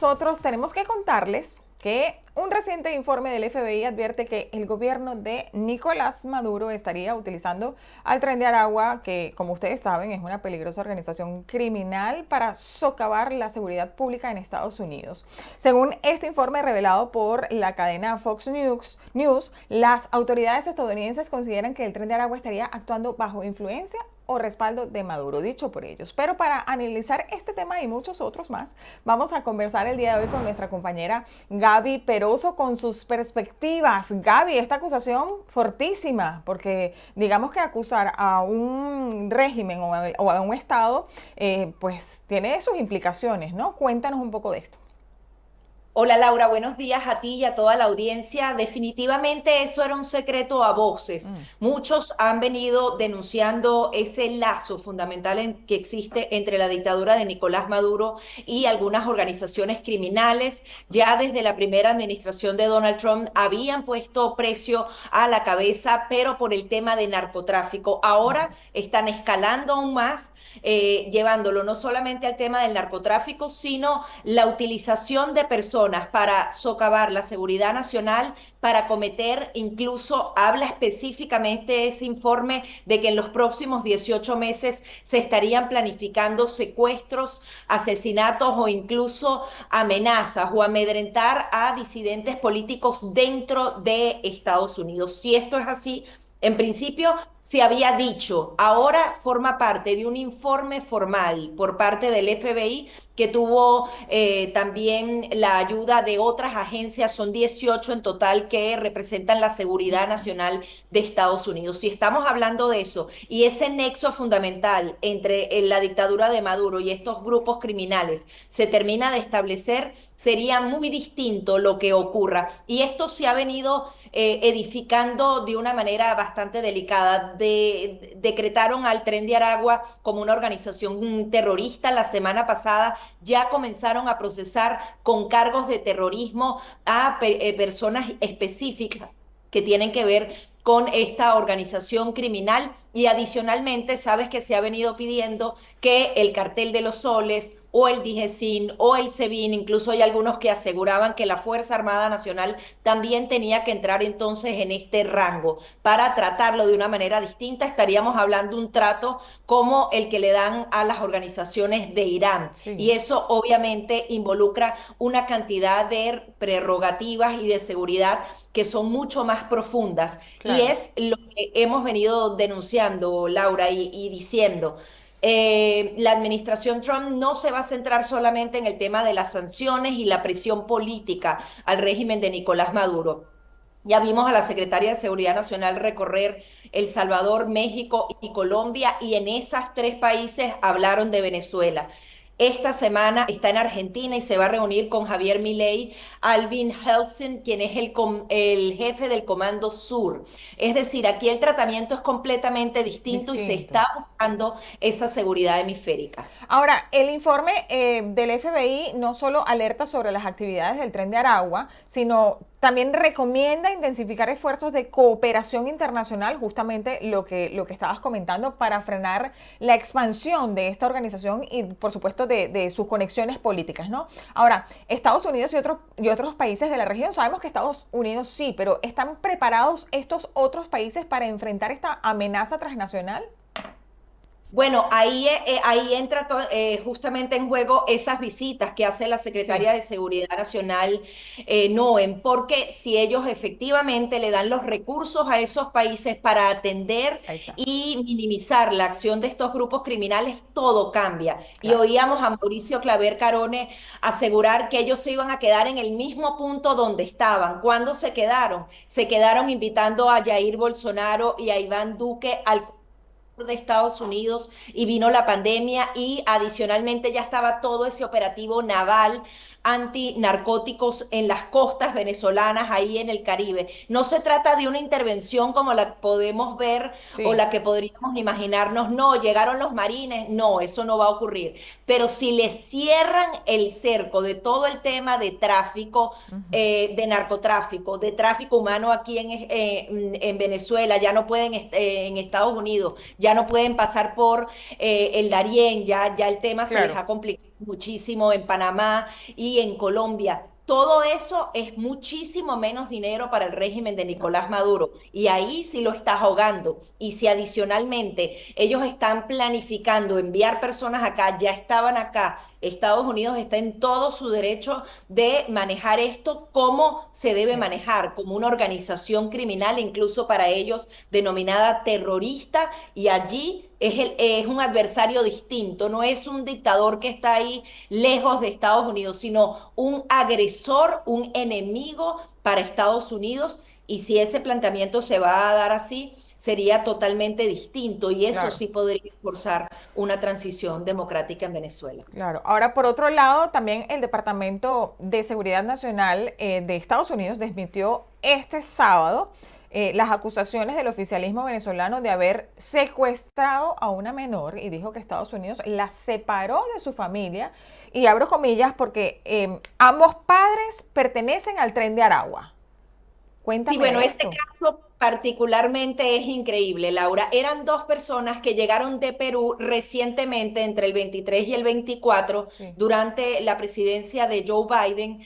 Nosotros tenemos que contarles que un reciente informe del FBI advierte que el gobierno de Nicolás Maduro estaría utilizando al Tren de Aragua, que como ustedes saben es una peligrosa organización criminal, para socavar la seguridad pública en Estados Unidos. Según este informe revelado por la cadena Fox News, las autoridades estadounidenses consideran que el Tren de Aragua estaría actuando bajo influencia o respaldo de Maduro, dicho por ellos. Pero para analizar este tema y muchos otros más, vamos a conversar el día de hoy con nuestra compañera Gaby Peroso con sus perspectivas. Gaby, esta acusación fortísima, porque digamos que acusar a un régimen o a un Estado, pues tiene sus implicaciones, ¿no? Cuéntanos un poco de esto. Hola Laura, buenos días a ti y a toda la audiencia. Definitivamente eso era un secreto a voces. Mm. Muchos han venido denunciando ese lazo fundamental que existe entre la dictadura de Nicolás Maduro y algunas organizaciones criminales. Ya desde la primera administración de Donald Trump habían puesto precio a la cabeza, pero por el tema de narcotráfico. Ahora están escalando aún más, llevándolo no solamente al tema del narcotráfico, sino la utilización de personas para socavar la seguridad nacional, para cometer, incluso habla específicamente ese informe de que en los próximos 18 meses se estarían planificando secuestros, asesinatos o incluso amenazas o amedrentar a disidentes políticos dentro de Estados Unidos. Si esto es así, en principio se había dicho, ahora forma parte de un informe formal por parte del FBI que tuvo también la ayuda de otras agencias, son 18 en total que representan la seguridad nacional de Estados Unidos. Si estamos hablando de eso y ese nexo fundamental entre la dictadura de Maduro y estos grupos criminales se termina de establecer, sería muy distinto lo que ocurra. Y esto se ha venido edificando de una manera bastante delicada. Decretaron al Tren de Aragua como una organización terrorista la semana pasada, ya comenzaron a procesar con cargos de terrorismo a personas específicas que tienen que ver con esta organización criminal y adicionalmente sabes que se ha venido pidiendo que el cartel de los soles o el DIGESIN o el SEBIN, incluso hay algunos que aseguraban que la Fuerza Armada Nacional también tenía que entrar entonces en este rango para tratarlo de una manera distinta. Estaríamos hablando de un trato como el que le dan a las organizaciones de Irán. Y Sí, eso obviamente involucra una cantidad de prerrogativas y de seguridad que son mucho más profundas. Y claro. es lo que hemos venido denunciando, Laura, y diciendo. La administración Trump no se va a centrar solamente en el tema de las sanciones y la presión política al régimen de Nicolás Maduro. Ya vimos a la Secretaria de Seguridad Nacional recorrer El Salvador, México y Colombia, y en esas tres países hablaron de Venezuela. Esta semana está en Argentina y se va a reunir con Javier Milei, Alvin Helsin, quien es el jefe del Comando Sur. Es decir, aquí el tratamiento es completamente distinto y se Distinto. está buscando esa seguridad hemisférica. Ahora, el informe del FBI no solo alerta sobre las actividades del Tren de Aragua, sino también recomienda intensificar esfuerzos de cooperación internacional, justamente lo que estabas comentando, para frenar la expansión de esta organización y, por supuesto, de sus conexiones políticas, ¿no? Ahora, Estados Unidos y otros países de la región, sabemos que Estados Unidos sí, pero ¿están preparados estos otros países para enfrentar esta amenaza transnacional? Bueno, ahí entra justamente en juego esas visitas que hace la Sí, Secretaría de Seguridad Nacional, Noem, porque si ellos efectivamente le dan los recursos a esos países para atender ahí está, y minimizar la acción de estos grupos criminales, todo cambia. Y claro. oíamos a Mauricio Claver Carone asegurar que ellos se iban a quedar en el mismo punto donde estaban. ¿Cuándo se quedaron? Se quedaron invitando a Jair Bolsonaro y a Iván Duque al de Estados Unidos y vino la pandemia y adicionalmente ya estaba todo ese operativo naval antinarcóticos en las costas venezolanas, ahí en el Caribe. No se trata de una intervención como la podemos ver o Sí. la que podríamos imaginarnos, no, llegaron los marines, no, eso no va a ocurrir. Pero si le cierran el cerco de todo el tema de tráfico, de narcotráfico, de tráfico humano aquí en Venezuela, ya no pueden en Estados Unidos, ya no pueden pasar por el Darién, ya el tema se les Claro. ha complicado. muchísimo en Panamá y en Colombia. Todo eso es muchísimo menos dinero para el régimen de Claro, Nicolás Maduro. Y ahí sí lo está ahogando. Y si adicionalmente ellos están planificando enviar personas acá, ya estaban acá, Estados Unidos está en todo su derecho de manejar esto como se debe sí, manejar, como una organización criminal, incluso para ellos denominada terrorista, y allí es un adversario distinto, no es un dictador que está ahí lejos de Estados Unidos, sino un agresor, un enemigo para Estados Unidos. Y si ese planteamiento se va a dar así, sería totalmente distinto y eso claro. sí podría forzar una transición democrática en Venezuela. Claro. Ahora, por otro lado, también el Departamento de Seguridad Nacional de Estados Unidos desmintió este sábado las acusaciones del oficialismo venezolano de haber secuestrado a una menor y dijo que Estados Unidos la separó de su familia. Y abro comillas porque ambos padres pertenecen al Tren de Aragua. Sí, Cuéntame bueno, de ese esto. caso particularmente es increíble, Laura. Eran dos personas que llegaron de Perú recientemente, entre el 23 y el 24, Sí, durante la presidencia de Joe Biden.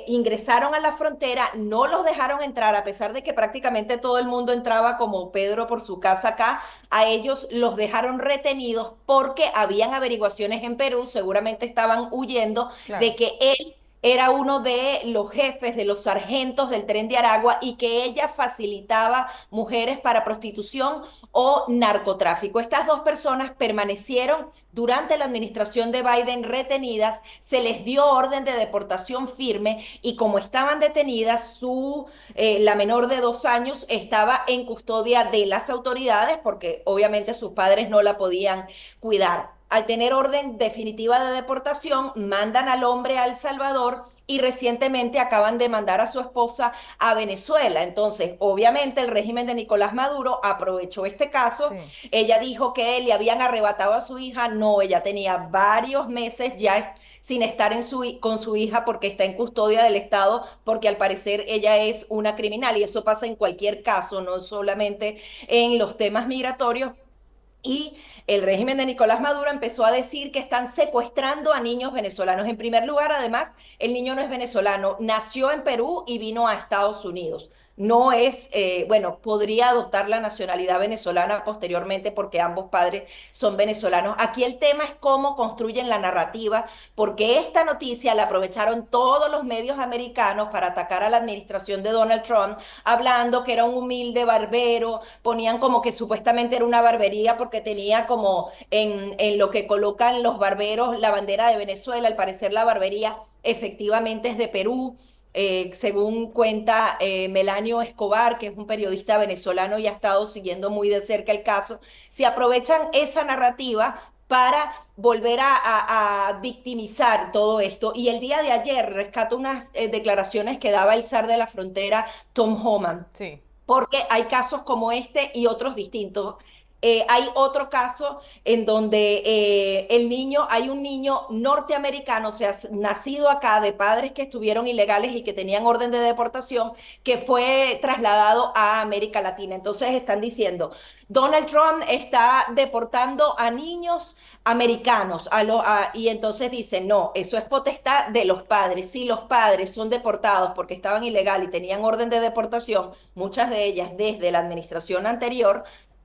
Ingresaron a la frontera, no los dejaron entrar, a pesar de que prácticamente todo el mundo entraba como Pedro por su casa acá. A ellos los dejaron retenidos porque habían averiguaciones en Perú, seguramente estaban huyendo claro. de que él era uno de los jefes de los sargentos del Tren de Aragua y que ella facilitaba mujeres para prostitución o narcotráfico. Estas dos personas permanecieron durante la administración de Biden retenidas, se les dio orden de deportación firme y como estaban detenidas, la menor de 2 años estaba en custodia de las autoridades porque obviamente sus padres no la podían cuidar. Al tener orden definitiva de deportación, mandan al hombre a El Salvador y recientemente acaban de mandar a su esposa a Venezuela. Entonces, obviamente el régimen de Nicolás Maduro aprovechó este caso. Sí. Ella dijo que le habían arrebatado a su hija. No, ella tenía varios meses ya sin estar con su hija porque está en custodia del Estado, porque al parecer ella es una criminal y eso pasa en cualquier caso, no solamente en los temas migratorios. Y el régimen de Nicolás Maduro empezó a decir que están secuestrando a niños venezolanos. En primer lugar, además, el niño no es venezolano, nació en Perú y vino a Estados Unidos. No es, bueno, podría adoptar la nacionalidad venezolana posteriormente porque ambos padres son venezolanos. Aquí el tema es cómo construyen la narrativa, porque esta noticia la aprovecharon todos los medios americanos para atacar a la administración de Donald Trump, hablando que era un humilde barbero, ponían como que supuestamente era una barbería porque tenía como en lo que colocan los barberos la bandera de Venezuela, al parecer la barbería efectivamente es de Perú. Según cuenta Melanio Escobar, que es un periodista venezolano y ha estado siguiendo muy de cerca el caso, se aprovechan esa narrativa para volver a victimizar todo esto. Y el día de ayer rescato unas declaraciones que daba el zar de la frontera, Tom Homan, Sí. porque hay casos como este y otros distintos. Hay otro caso en donde hay un niño norteamericano, o sea, nacido acá de padres que estuvieron ilegales y que tenían orden de deportación, que fue trasladado a América Latina. Entonces están diciendo, Donald Trump está deportando a niños americanos, y entonces dicen, no, eso es potestad de los padres. Si los padres son deportados porque estaban ilegal y tenían orden de deportación, muchas de ellas desde la administración anterior,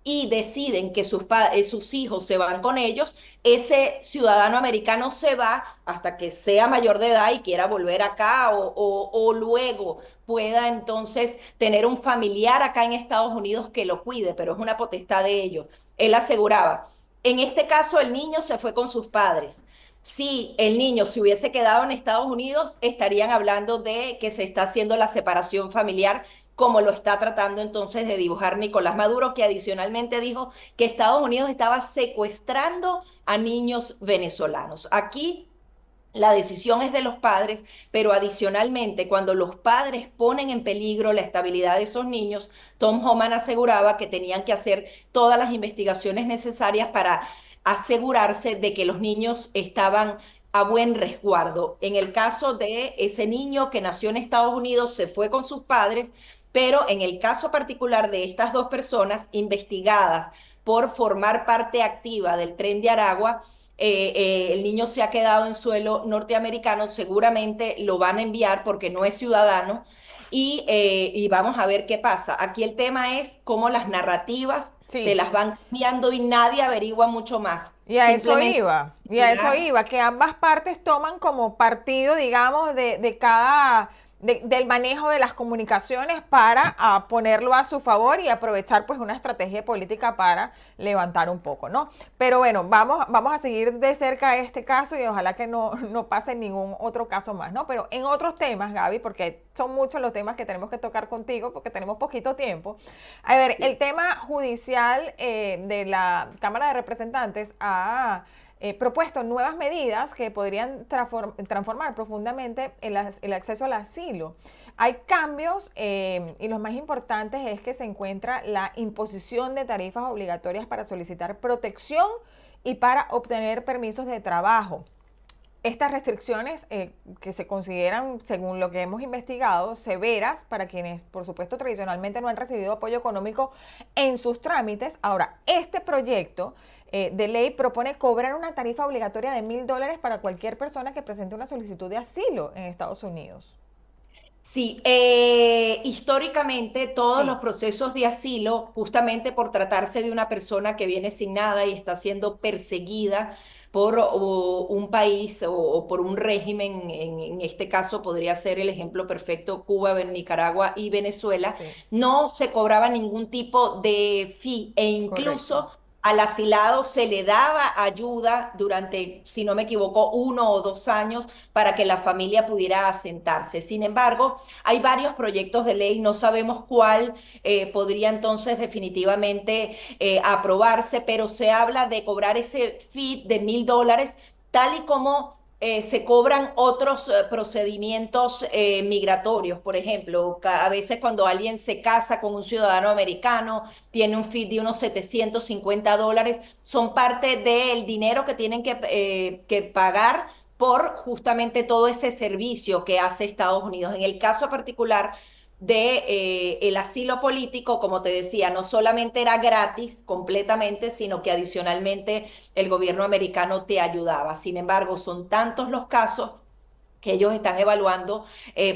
y deciden que sus hijos se van con ellos, ese ciudadano americano se va hasta que sea mayor de edad y quiera volver acá o luego pueda entonces tener un familiar acá en Estados Unidos que lo cuide, pero es una potestad de ellos. Él aseguraba, en este caso el niño se fue con sus padres. Si el niño se hubiese quedado en Estados Unidos, estarían hablando de que se está haciendo la separación familiar, como lo está tratando entonces de dibujar Nicolás Maduro, que adicionalmente dijo que Estados Unidos estaba secuestrando a niños venezolanos. Aquí la decisión es de los padres, pero adicionalmente, cuando los padres ponen en peligro la estabilidad de esos niños, Tom Homan aseguraba que tenían que hacer todas las investigaciones necesarias para asegurarse de que los niños estaban a buen resguardo. En el caso de ese niño que nació en Estados Unidos, se fue con sus padres, pero en el caso particular de estas dos personas investigadas por formar parte activa del Tren de Aragua, el niño se ha quedado en suelo norteamericano, seguramente lo van a enviar porque no es ciudadano y vamos a ver qué pasa. Aquí el tema es cómo las narrativas te Sí. las van cambiando y nadie averigua mucho más. Simplemente Y a eso iba, que ambas partes toman como partido, digamos, de cada, del manejo de las comunicaciones para ponerlo a su favor y aprovechar pues una estrategia política para levantar un poco, ¿no? Pero bueno, vamos a seguir de cerca este caso y ojalá que no pase ningún otro caso más, ¿no? Pero en otros temas, Gaby, porque son muchos los temas que tenemos que tocar contigo porque tenemos poquito tiempo. A ver, el sí. tema judicial de la Cámara de Representantes ha propuesto nuevas medidas que podrían transformar profundamente el acceso al asilo. Hay cambios y los más importantes es que se encuentra la imposición de tarifas obligatorias para solicitar protección y para obtener permisos de trabajo. Estas restricciones que se consideran, según lo que hemos investigado, severas para quienes, por supuesto, tradicionalmente no han recibido apoyo económico en sus trámites. Ahora, este proyecto de ley propone cobrar una tarifa obligatoria de $1,000 para cualquier persona que presente una solicitud de asilo en Estados Unidos. Sí, históricamente todos los Sí, procesos de asilo, justamente por tratarse de una persona que viene sin nada y está siendo perseguida por un país o por un régimen, en este caso podría ser el ejemplo perfecto Cuba, Nicaragua y Venezuela, sí, no se cobraba ningún tipo de fee e correcto. incluso al asilado se le daba ayuda durante, si no me equivoco, 1 o 2 años para que la familia pudiera asentarse. Sin embargo, hay varios proyectos de ley, no sabemos cuál podría entonces definitivamente aprobarse, pero se habla de cobrar ese fee de $1,000, tal y como se cobran otros procedimientos migratorios. Por ejemplo, a veces cuando alguien se casa con un ciudadano americano, tiene un fee de unos $750, son parte del dinero que tienen que pagar por justamente todo ese servicio que hace Estados Unidos. En el caso particular de el asilo político, como te decía, no solamente era gratis completamente, sino que adicionalmente el gobierno americano te ayudaba. Sin embargo, son tantos los casos que ellos están evaluando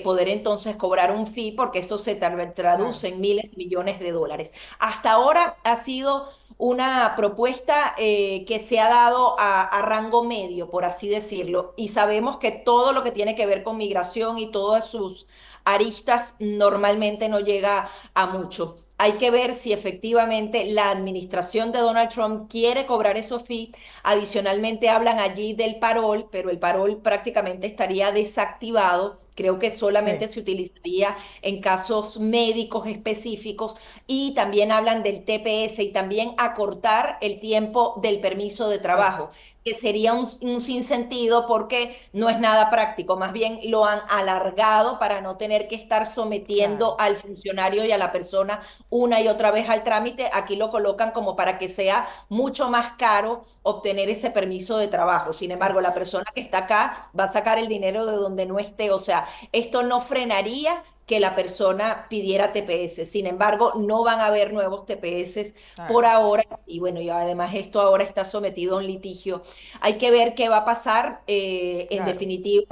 poder entonces cobrar un fee porque eso se Claro. traduce en miles de millones de dólares. Hasta ahora ha sido una propuesta que se ha dado a rango medio, por así decirlo, y sabemos que todo lo que tiene que ver con migración y todas sus aristas normalmente no llega a mucho. Hay que ver si efectivamente la administración de Donald Trump quiere cobrar esos fees. Adicionalmente hablan allí del parol, pero el parol prácticamente estaría desactivado. Creo que Sí, solamente se utilizaría en casos médicos específicos y también hablan del TPS y también acortar el tiempo del permiso de sí, trabajo, que sería un sinsentido porque no es nada práctico, más bien lo han alargado para no tener que estar claro. sometiendo al funcionario y a la persona una y otra vez al trámite. Aquí lo colocan como para que sea mucho más caro obtener ese permiso de trabajo. Sin Sí. embargo, la persona que está acá va a sacar el dinero de donde no esté. O sea, esto no frenaría que la persona pidiera TPS. Sin embargo, no van a haber nuevos TPS por Claro, ahora. Y bueno, y además esto ahora está sometido a un litigio. Hay que ver qué va a pasar. En claro. definitiva,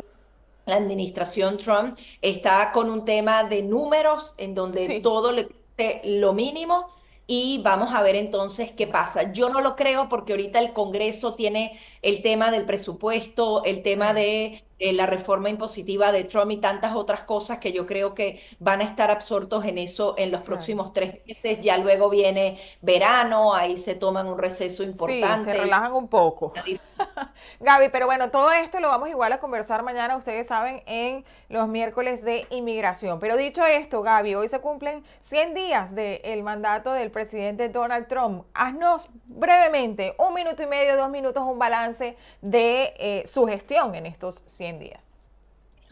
la administración Trump está con un tema de números en donde Sí, todo le cueste lo mínimo y vamos a ver entonces qué pasa. Yo no lo creo porque ahorita el Congreso tiene el tema del presupuesto, el tema sí, de la reforma impositiva de Trump y tantas otras cosas que yo creo que van a estar absortos en eso en los claro. próximos 3 meses. Ya luego viene verano, ahí se toman un receso Sí, se importante. relajan un poco. Gaby, pero bueno, todo esto lo vamos igual a conversar mañana, ustedes saben, en los miércoles de inmigración. Pero dicho esto, Gaby, hoy se cumplen 100 días del mandato del presidente Donald Trump. Haznos brevemente, 1 minuto y medio, 2 minutos, un balance de su gestión en estos 100 días.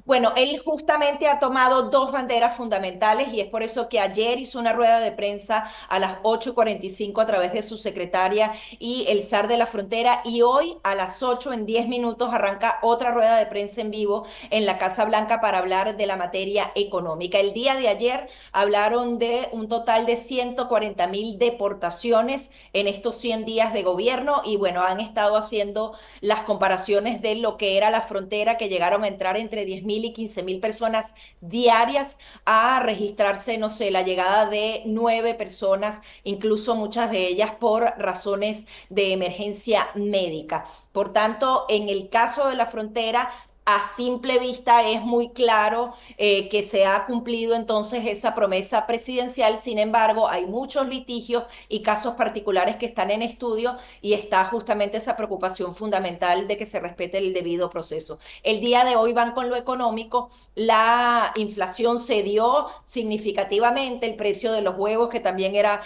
Bueno, él justamente ha tomado dos banderas fundamentales y es por eso que ayer hizo una rueda de prensa a las 8:45 a través de su secretaria y el zar de la frontera, y hoy a las 8 en 10 minutos arranca otra rueda de prensa en vivo en la Casa Blanca para hablar de la materia económica. El día de ayer hablaron de un total de 140.000 deportaciones en estos 100 días de gobierno y bueno, han estado haciendo las comparaciones de lo que era la frontera, que llegaron a entrar entre 10.000 y 15.000 personas diarias, a registrarse, no sé, la llegada de 9 personas, incluso muchas de ellas por razones de emergencia médica. Por tanto, en el caso de la frontera, a simple vista es muy claro que se ha cumplido entonces esa promesa presidencial. Sin embargo, hay muchos litigios y casos particulares que están en estudio y está justamente esa preocupación fundamental de que se respete el debido proceso. El día de hoy van con lo económico. La inflación se dio significativamente, el precio de los huevos, que también era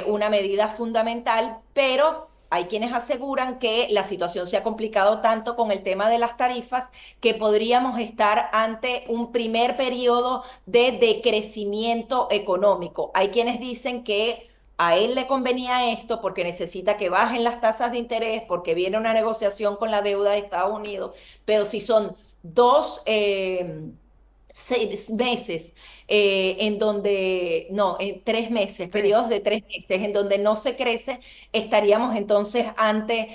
una medida fundamental, pero hay quienes aseguran que la situación se ha complicado tanto con el tema de las tarifas que podríamos estar ante un primer periodo de decrecimiento económico. Hay quienes dicen que a él le convenía esto porque necesita que bajen las tasas de interés, porque viene una negociación con la deuda de Estados Unidos, pero si son dos 6 meses en donde, no, 3 meses, periodos Tres. de 3 meses en donde no se crece, estaríamos entonces ante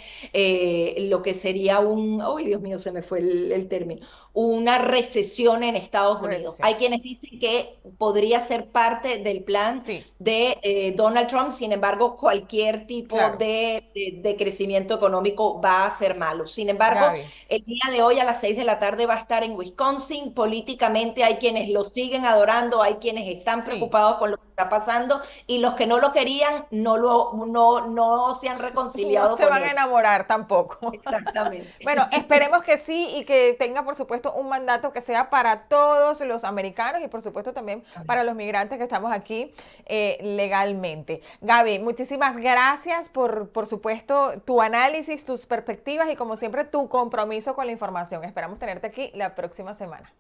lo que sería uy Dios mío, se me fue el término, una recesión en Estados Unidos. Recesión. Hay quienes dicen que podría ser parte del plan Sí, de Donald Trump. Sin embargo, cualquier tipo claro. de crecimiento económico va a ser malo. Sin embargo, Gaby. el día de hoy a las 6 de la tarde va a estar en Wisconsin. Políticamente hay quienes lo siguen adorando, hay quienes están Sí. preocupados con lo que está pasando y los que no lo querían no se han No reconciliado se con van a él. enamorar tampoco. Bueno, Exactamente. esperemos que sí y que tenga, por supuesto, un mandato que sea para todos los americanos y, por supuesto, también para los migrantes que estamos aquí legalmente. Gaby, muchísimas gracias por supuesto, tu análisis, tus perspectivas y, como siempre, tu compromiso con la información. Esperamos tenerte aquí la próxima semana.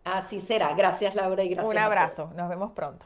Así será. Gracias, Laura, y Un gracias a todos. abrazo. Nos vemos pronto.